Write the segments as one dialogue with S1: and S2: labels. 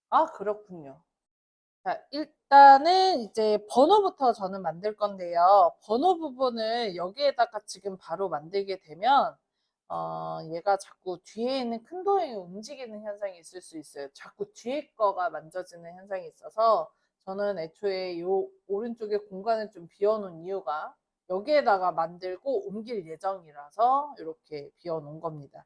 S1: 아, 그렇군요. 자, 일단은 이제 번호부터 저는 만들 건데요. 번호 부분을 여기에다가 지금 바로 만들게 되면 얘가 자꾸 뒤에 있는 큰 도형이 움직이는 현상이 있을 수 있어요. 자꾸 뒤에 거가 만져지는 현상이 있어서 저는 애초에 요 오른쪽에 공간을 좀 비워놓은 이유가 여기에다가 만들고 옮길 예정이라서 이렇게 비워놓은 겁니다.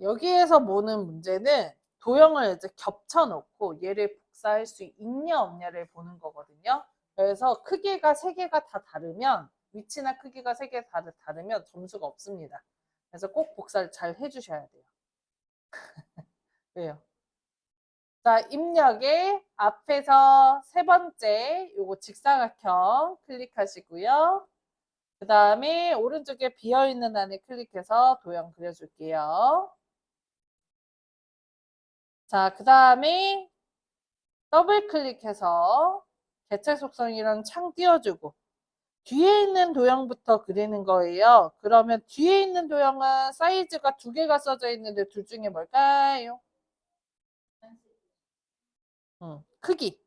S1: 여기에서 보는 문제는 도형을 이제 겹쳐 놓고 얘를 복사할 수 있냐 없냐를 보는 거거든요. 그래서 크기가 3개가 다 다르면 위치나 크기가 3개 다 다르면 점수가 없습니다. 그래서 꼭 복사를 잘 해주셔야 돼요. 왜요? 자, 입력에 앞에서 3번째 요거 직사각형 클릭하시고요. 그 다음에 오른쪽에 비어있는 안에 클릭해서 도형 그려줄게요. 자, 그 다음에 더블 클릭해서 개체 속성이랑 창 띄워주고 뒤에 있는 도형부터 그리는 거예요. 그러면 뒤에 있는 도형은 사이즈가 2개가 써져 있는데 둘 중에 뭘까요? 크기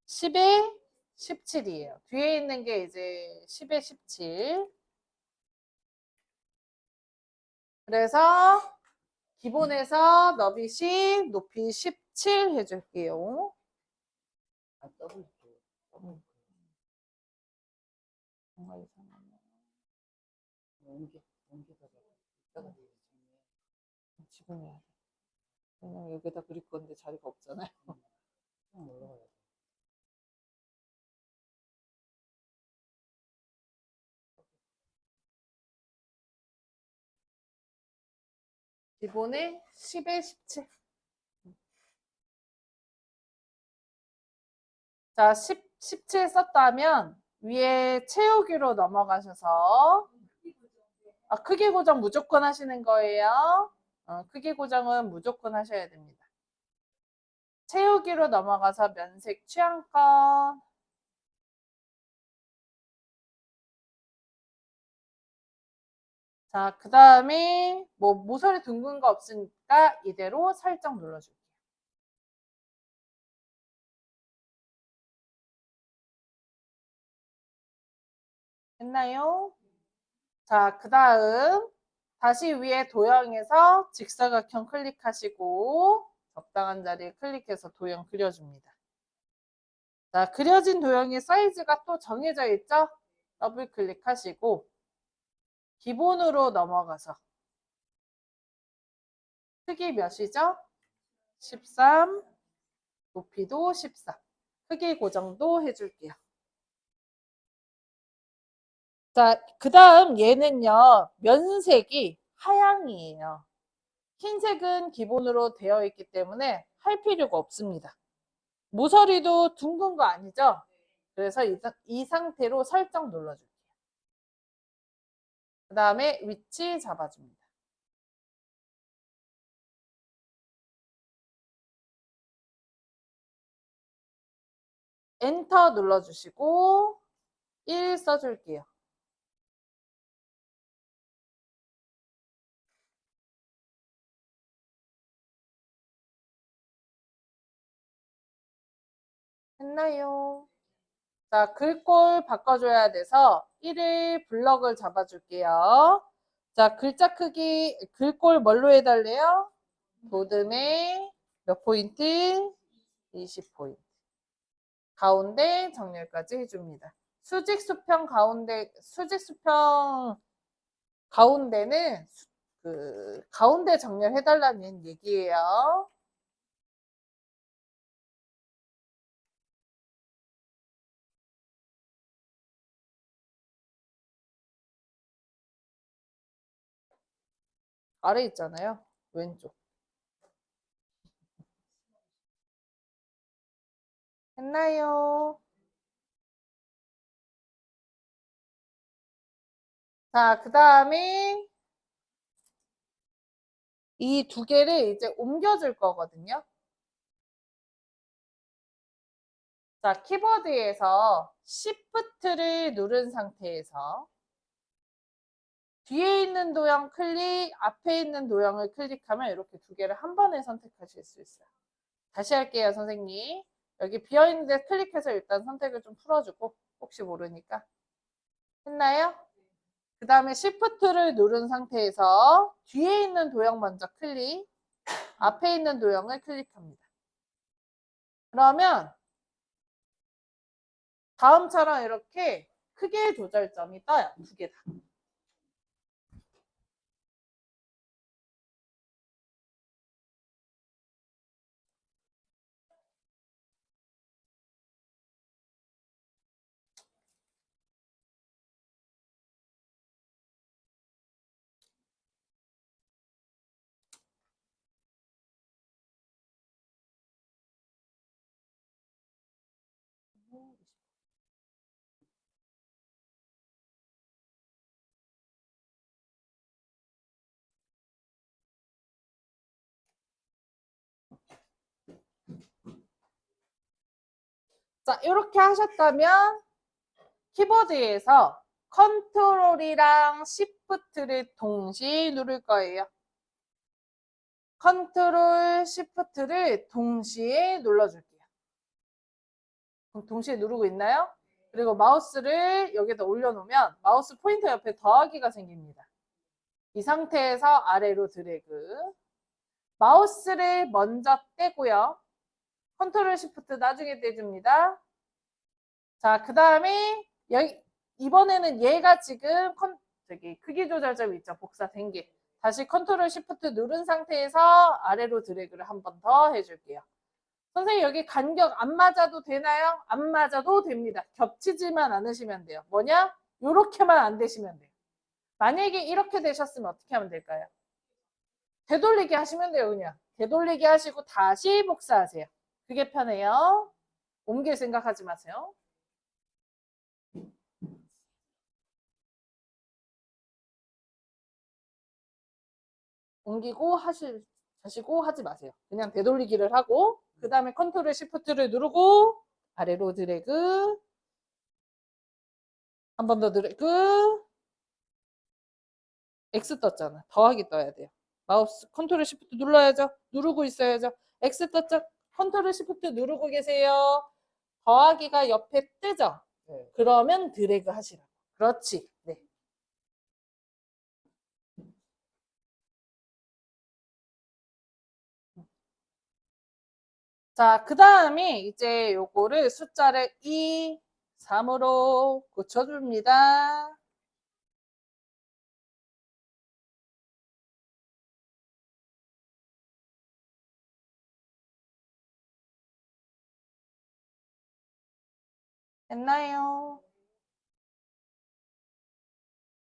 S1: 10에 17이에요. 뒤에 있는 게 이제 10에 17. 그래서 기본에서 너비 10, 높이 17 해줄게요. 정말 이상하네. 지금 해야 돼. 왜냐면 여기다 그릴 건데 자리가 없잖아요. 기본에 10에 17. 자, 17 썼다면 위에 채우기로 넘어가셔서 크기 고정 무조건 하시는 거예요. 크기 고정은 무조건 하셔야 됩니다. 채우기로 넘어가서 면색 취향껏. 자, 그 다음에 뭐 모서리 둥근 거 없으니까 이대로 살짝 눌러줄게요. 했나요? 자, 그 다음 다시 위에 도형에서 직사각형 클릭하시고 적당한 자리에 클릭해서 도형 그려줍니다. 자, 그려진 도형의 사이즈가 또 정해져 있죠? 더블 클릭하시고 기본으로 넘어가서 크기 몇이죠? 13, 높이도 14. 크기 고정도 해줄게요. 자, 그 다음 얘는요, 면색이 하양이에요. 흰색은 기본으로 되어 있기 때문에 할 필요가 없습니다. 모서리도 둥근 거 아니죠? 그래서 이 상태로 살짝 눌러줄게요. 그 다음에 위치 잡아줍니다. 엔터 눌러주시고 1 써줄게요. 했나요? 자, 글꼴 바꿔줘야 돼서 1일 블럭을 잡아줄게요. 자, 글자 크기, 글꼴 뭘로 해달래요? 보듬에 몇 포인트? 20포인트. 가운데 정렬까지 해줍니다. 수직 수평 가운데는 그 가운데 정렬해달라는 얘기예요. 아래 있잖아요. 왼쪽. 했나요? 자, 그 다음에 이 2개를 이제 옮겨줄 거거든요. 자, 키보드에서 Shift를 누른 상태에서 뒤에 있는 도형 클릭, 앞에 있는 도형을 클릭하면 이렇게 두 개를 한 번에 선택하실 수 있어요. 다시 할게요, 선생님. 여기 비어있는데 클릭해서 일단 선택을 좀 풀어주고, 혹시 모르니까. 했나요? 그 다음에 Shift를 누른 상태에서 뒤에 있는 도형 먼저 클릭, 앞에 있는 도형을 클릭합니다. 그러면 다음처럼 이렇게 크기의 조절점이 떠요. 두 개 다. 자, 이렇게 하셨다면 키보드에서 컨트롤이랑 시프트를 동시에 누를 거예요. 컨트롤, 시프트를 동시에 눌러줄게요. 그럼 동시에 누르고 있나요? 그리고 마우스를 여기다 올려놓으면 마우스 포인터 옆에 더하기가 생깁니다. 이 상태에서 아래로 드래그. 마우스를 먼저 떼고요. 컨트롤, 시프트 나중에 떼줍니다. 자, 그 다음에 여기 이번에는 얘가 지금 저기 크기 조절점 있죠? 복사된 게. 다시 컨트롤 시프트 누른 상태에서 아래로 드래그를 한 번 더 해줄게요. 선생님 여기 간격 안 맞아도 되나요? 안 맞아도 됩니다. 겹치지만 않으시면 돼요. 뭐냐? 요렇게만 안 되시면 돼요. 만약에 이렇게 되셨으면 어떻게 하면 될까요? 되돌리기 하시면 돼요. 그냥 되돌리기 하시고 다시 복사하세요. 그게 편해요. 옮길 생각하지 마세요. 옮기고 하시고 하지 마세요. 그냥 되돌리기를 하고 그 다음에 컨트롤 시프트를 누르고 아래로 드래그 한 번 더 드래그 X 떴잖아. 더하기 떠야 돼요. 마우스 컨트롤 시프트 눌러야죠. 누르고 있어야죠. X 떴죠. 컨트롤 시프트 누르고 계세요. 더하기가 옆에 뜨죠. 네. 그러면 드래그 하시라고. 그렇지. 네. 자, 그 다음에 이제 요거를 숫자를 2, 3으로 고쳐줍니다. 됐나요?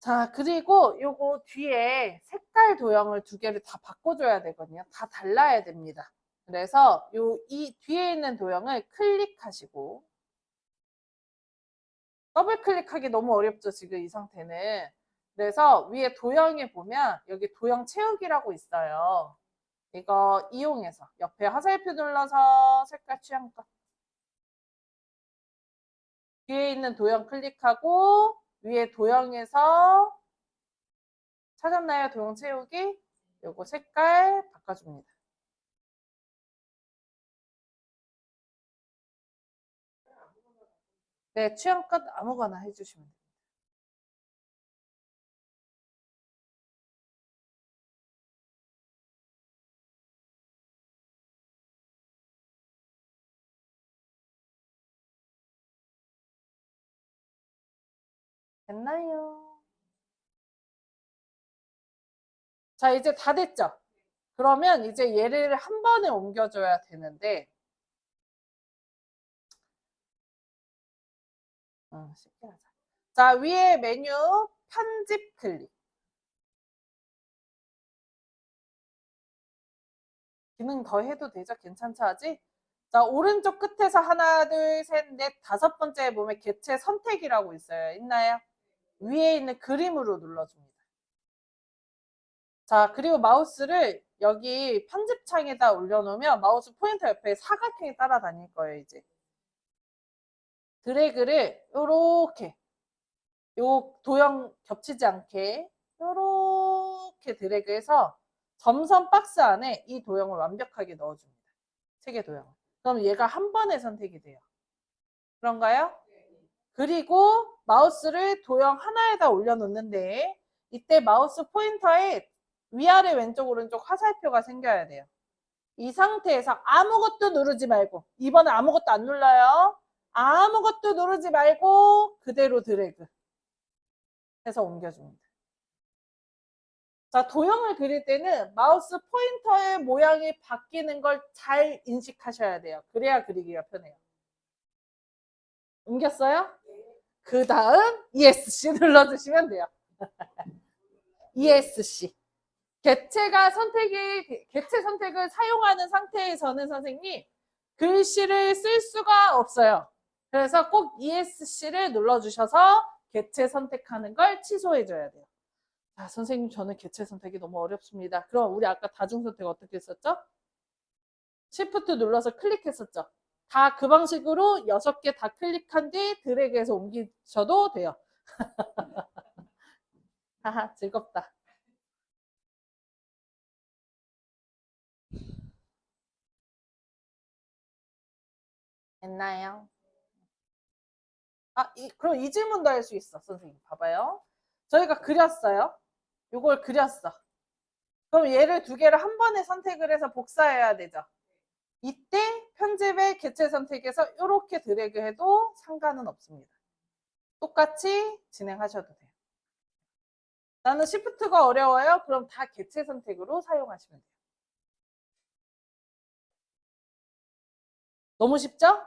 S1: 자, 그리고 요거 뒤에 색깔 도형을 두 개를 다 바꿔줘야 되거든요. 다 달라야 됩니다. 그래서 이 뒤에 있는 도형을 클릭하시고 더블 클릭하기 너무 어렵죠, 지금 이 상태는. 그래서 위에 도형에 보면 여기 도형 채우기라고 있어요. 이거 이용해서 옆에 화살표 눌러서 색깔 취향껏 뒤에 있는 도형 클릭하고 위에 도형에서 찾았나요? 도형 채우기? 요거 색깔 바꿔줍니다. 네, 취향껏 아무거나 해주시면 돼요. 됐나요? 자, 이제 다 됐죠? 그러면 이제 얘를 한 번에 옮겨줘야 되는데, 쉽게 하자. 자, 위에 메뉴 편집 클릭. 기능 더 해도 되죠? 괜찮죠? 아직? 자, 오른쪽 끝에서 하나, 둘, 셋, 넷, 다섯 번째에 보면 개체 선택이라고 있어요. 있나요? 위에 있는 그림으로 눌러줍니다. 자, 그리고 마우스를 여기 편집창에다 올려놓으면 마우스 포인터 옆에 사각형이 따라다닐 거예요, 이제. 드래그를 요렇게 요 도형 겹치지 않게 이렇게 드래그해서 점선 박스 안에 이 도형을 완벽하게 넣어줍니다. 세 개 도형. 그럼 얘가 한 번에 선택이 돼요. 그런가요? 그리고 마우스를 도형 하나에다 올려놓는데 이때 마우스 포인터에 위아래 왼쪽 오른쪽 화살표가 생겨야 돼요. 이 상태에서 아무것도 누르지 말고, 이번에 아무것도 안 눌러요. 아무것도 누르지 말고 그대로 드래그 해서 옮겨줍니다. 자, 도형을 그릴 때는 마우스 포인터의 모양이 바뀌는 걸 잘 인식하셔야 돼요. 그래야 그리기가 편해요. 옮겼어요? 그 다음 ESC 눌러주시면 돼요. ESC. 개체 선택을 사용하는 상태에서는 선생님 글씨를 쓸 수가 없어요. 그래서 꼭 ESC를 눌러주셔서 개체 선택하는 걸 취소해줘야 돼요. 자, 선생님 저는 개체 선택이 너무 어렵습니다. 그럼 우리 아까 다중 선택 어떻게 했었죠? Shift 눌러서 클릭했었죠. 다 그 방식으로 6개 다 클릭한 뒤 드래그해서 옮기셔도 돼요. 하하, 즐겁다. 됐나요? 그럼 이 질문도 할 수 있어, 선생님. 봐봐요. 저희가 그렸어요. 이걸 그렸어. 그럼 얘를 두 개를 한 번에 선택을 해서 복사해야 되죠. 이때 편집의 개체 선택에서 이렇게 드래그해도 상관은 없습니다. 똑같이 진행하셔도 돼요. 나는 시프트가 어려워요. 그럼 다 개체 선택으로 사용하시면 돼요. 너무 쉽죠?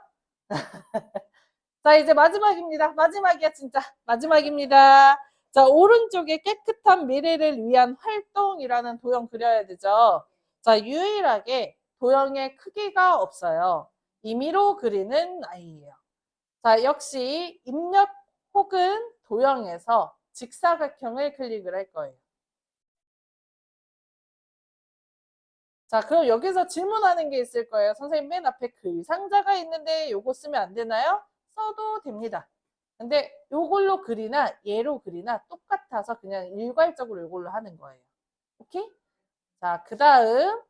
S1: 자, 이제 마지막입니다. 마지막이야, 진짜. 마지막입니다. 자, 오른쪽에 깨끗한 미래를 위한 활동이라는 도형 그려야 되죠. 자, 유일하게 도형의 크기가 없어요. 임의로 그리는 아이예요. 자, 역시 입력 혹은 도형에서 직사각형을 클릭을 할 거예요. 자, 그럼 여기서 질문하는 게 있을 거예요. 선생님 맨 앞에 글 상자가 있는데 요거 쓰면 안 되나요? 써도 됩니다. 근데 요걸로 그리나 얘로 그리나 똑같아서 그냥 일괄적으로 요걸로 하는 거예요. 오케이? 자, 그 다음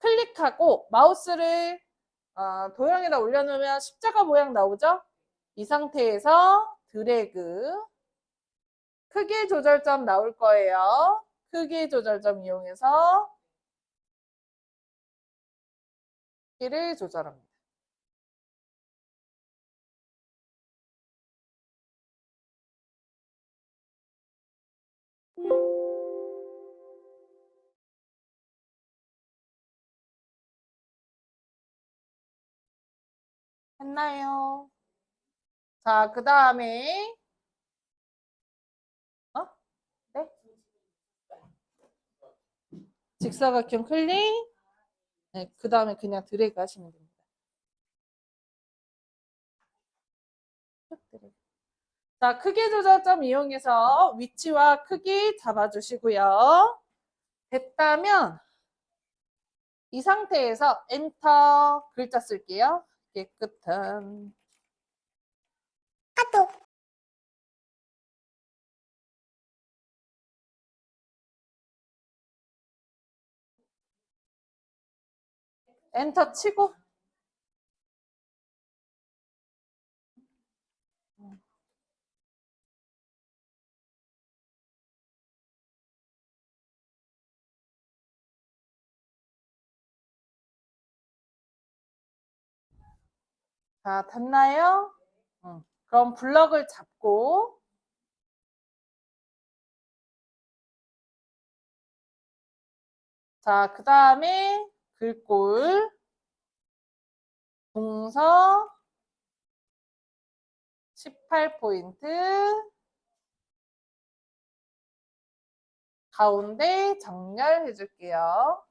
S1: 클릭하고 마우스를 도형에다 올려놓으면 십자가 모양 나오죠? 이 상태에서 드래그 크기 조절점 나올 거예요. 크기 조절점 이용해서 크기를 조절합니다. 했나요? 자, 그 다음에 네? 직사각형 클릭. 네, 그 다음에 그냥 드래그 하시면 됩니다. 자, 크기 조절점 이용해서 위치와 크기 잡아주시고요. 됐다면 이 상태에서 엔터 글자 쓸게요. 깨끗한 엔터 치고 자, 됐나요? 그럼 블럭을 잡고 자, 그 다음에 글꼴 동서 18포인트 가운데 정렬해 줄게요.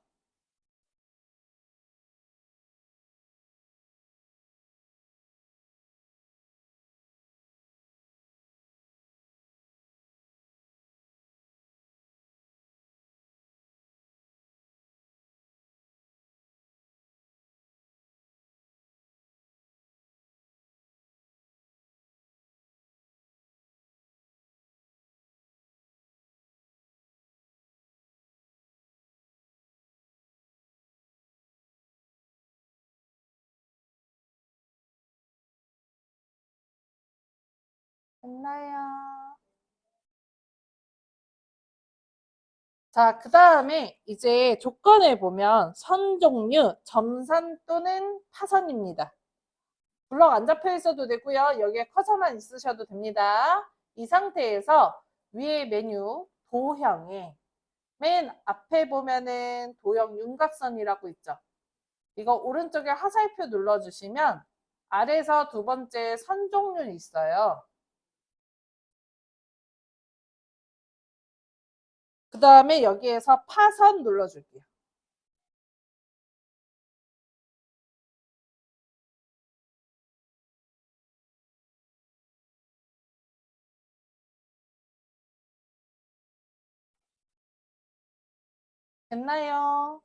S1: 됐나요? 자, 그 다음에 이제 조건을 보면 선 종류, 점선 또는 파선입니다. 블럭 안 잡혀 있어도 되고요. 여기에 커서만 있으셔도 됩니다. 이 상태에서 위에 메뉴 도형에 맨 앞에 보면은 도형 윤곽선이라고 있죠. 이거 오른쪽에 화살표 눌러주시면 아래에서 두 번째 선 종류 있어요. 그 다음에 여기에서 파선 눌러줄게요. 됐나요?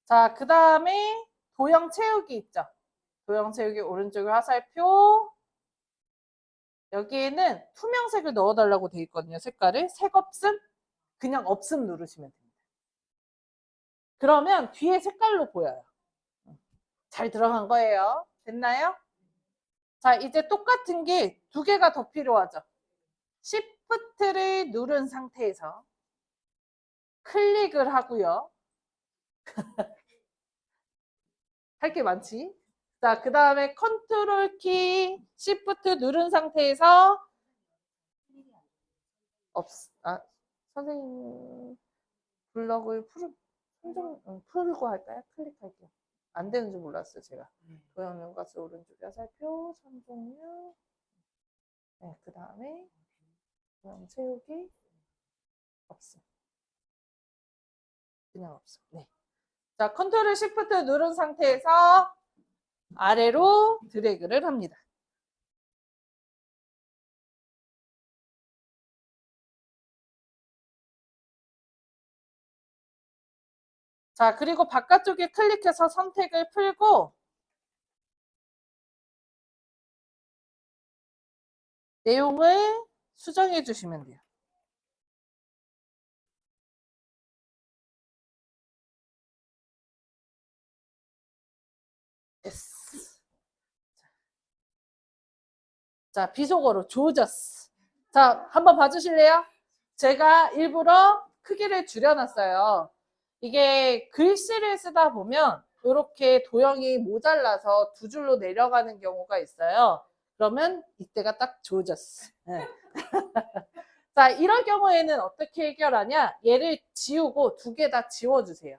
S1: 자, 그 다음에 도형 채우기 있죠. 도형 채우기 오른쪽에 화살표. 여기에는 투명색을 넣어달라고 되어 있거든요. 색깔을. 색 없음, 그냥 없음 누르시면 됩니다. 그러면 뒤에 색깔로 보여요. 잘 들어간 거예요. 됐나요? 자, 이제 똑같은 게 두 개가 더 필요하죠. Shift를 누른 상태에서 클릭을 하고요. 할 게 많지. 자, 그 다음에 컨트롤 키 Shift 누른 상태에서 선생님 블럭을 풀고 할까요? 클릭할게요. 안 되는 줄 몰랐어요, 제가. 도형 연가스 오른쪽에 화살표, 선종류. 네, 그 다음에 도형 채우기 없음. 그냥 없음. 네. 자, 컨트롤 시프트 누른 상태에서 아래로 드래그를 합니다. 자, 그리고 바깥쪽에 클릭해서 선택을 풀고 내용을 수정해 주시면 돼요. 됐어. 자, 비속어로 조졌어. 자, 한번 봐주실래요? 제가 일부러 크기를 줄여놨어요. 이게 글씨를 쓰다 보면 이렇게 도형이 모자라서 두 줄로 내려가는 경우가 있어요. 그러면 이때가 딱 조졌어. 네. 자, 이럴 경우에는 어떻게 해결하냐? 얘를 지우고 두 개 다 지워주세요.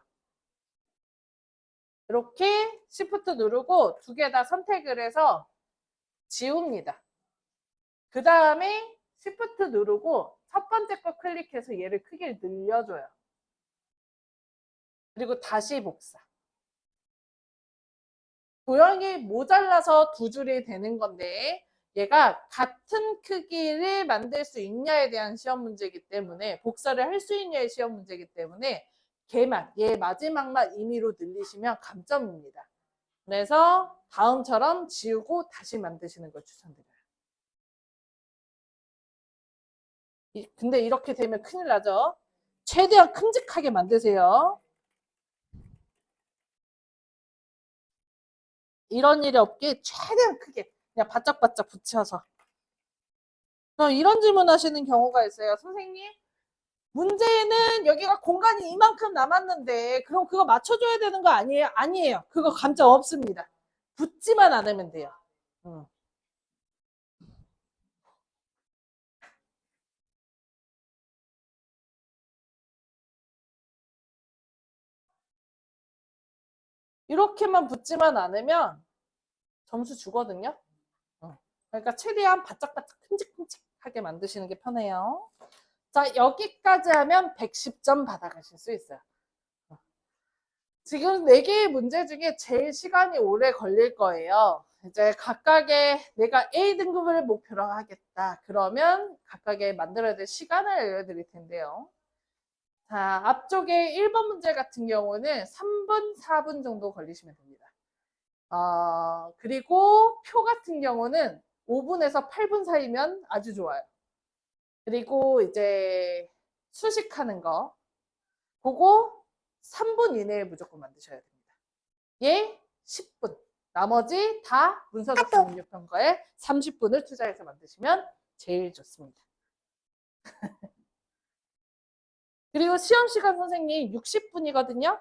S1: 이렇게 Shift 누르고 두 개 다 선택을 해서 지웁니다. 그 다음에 Shift 누르고 첫 번째 거 클릭해서 얘를 크기를 늘려줘요. 그리고 다시 복사. 도형이 모자라서 두 줄이 되는 건데 얘가 같은 크기를 만들 수 있냐에 대한 시험 문제이기 때문에 복사를 할 수 있냐의 시험 문제이기 때문에 걔만 얘 마지막만 임의로 늘리시면 감점입니다. 그래서 다음처럼 지우고 다시 만드시는 걸 추천드려요. 근데 이렇게 되면 큰일 나죠. 최대한 큼직하게 만드세요. 이런 일이 없게 최대한 크게 그냥 바짝바짝 붙여서. 이런 질문 하시는 경우가 있어요. 선생님, 문제는 여기가 공간이 이만큼 남았는데 그럼 그거 맞춰줘야 되는 거 아니에요? 아니에요. 그거 감점 없습니다. 붙지만 않으면 돼요. 이렇게만 붙지만 않으면 점수 주거든요. 그러니까 최대한 바짝바짝 큼직큼직하게 만드시는 게 편해요. 자, 여기까지 하면 110점 받아가실 수 있어요. 지금 4개의 문제 중에 제일 시간이 오래 걸릴 거예요. 이제 각각의 내가 A 등급을 목표로 하겠다. 그러면 각각의 만들어야 될 시간을 알려드릴 텐데요. 자, 앞쪽에 1번 문제 같은 경우는 3분, 4분 정도 걸리시면 됩니다. 그리고 표 같은 경우는 5분에서 8분 사이면 아주 좋아요. 그리고 이제 수식하는 거, 그거 3분 이내에 무조건 만드셔야 됩니다. 얘 10분. 나머지 다 문서작성 능력평가에 30분을 투자해서 만드시면 제일 좋습니다. 그리고 시험 시간 선생님 60분이거든요.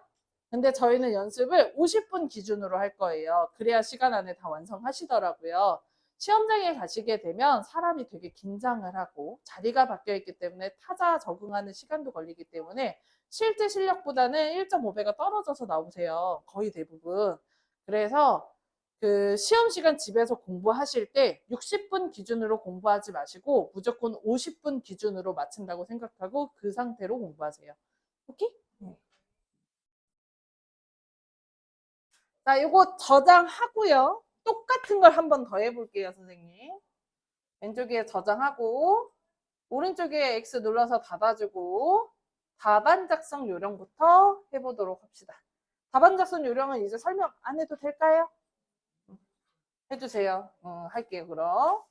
S1: 근데 저희는 연습을 50분 기준으로 할 거예요. 그래야 시간 안에 다 완성하시더라고요. 시험장에 가시게 되면 사람이 되게 긴장을 하고 자리가 바뀌어 있기 때문에 타자 적응하는 시간도 걸리기 때문에 실제 실력보다는 1.5배가 떨어져서 나오세요. 거의 대부분. 그래서 그 시험 시간 집에서 공부하실 때 60분 기준으로 공부하지 마시고 무조건 50분 기준으로 마친다고 생각하고 그 상태로 공부하세요. 오케이? 네. 자, 이거 저장하고요. 똑같은 걸 한 번 더 해볼게요, 선생님. 왼쪽에 저장하고 오른쪽에 X 눌러서 닫아주고 답안 작성 요령부터 해보도록 합시다. 답안 작성 요령은 이제 설명 안 해도 될까요? 해주세요. 할게요, 그럼.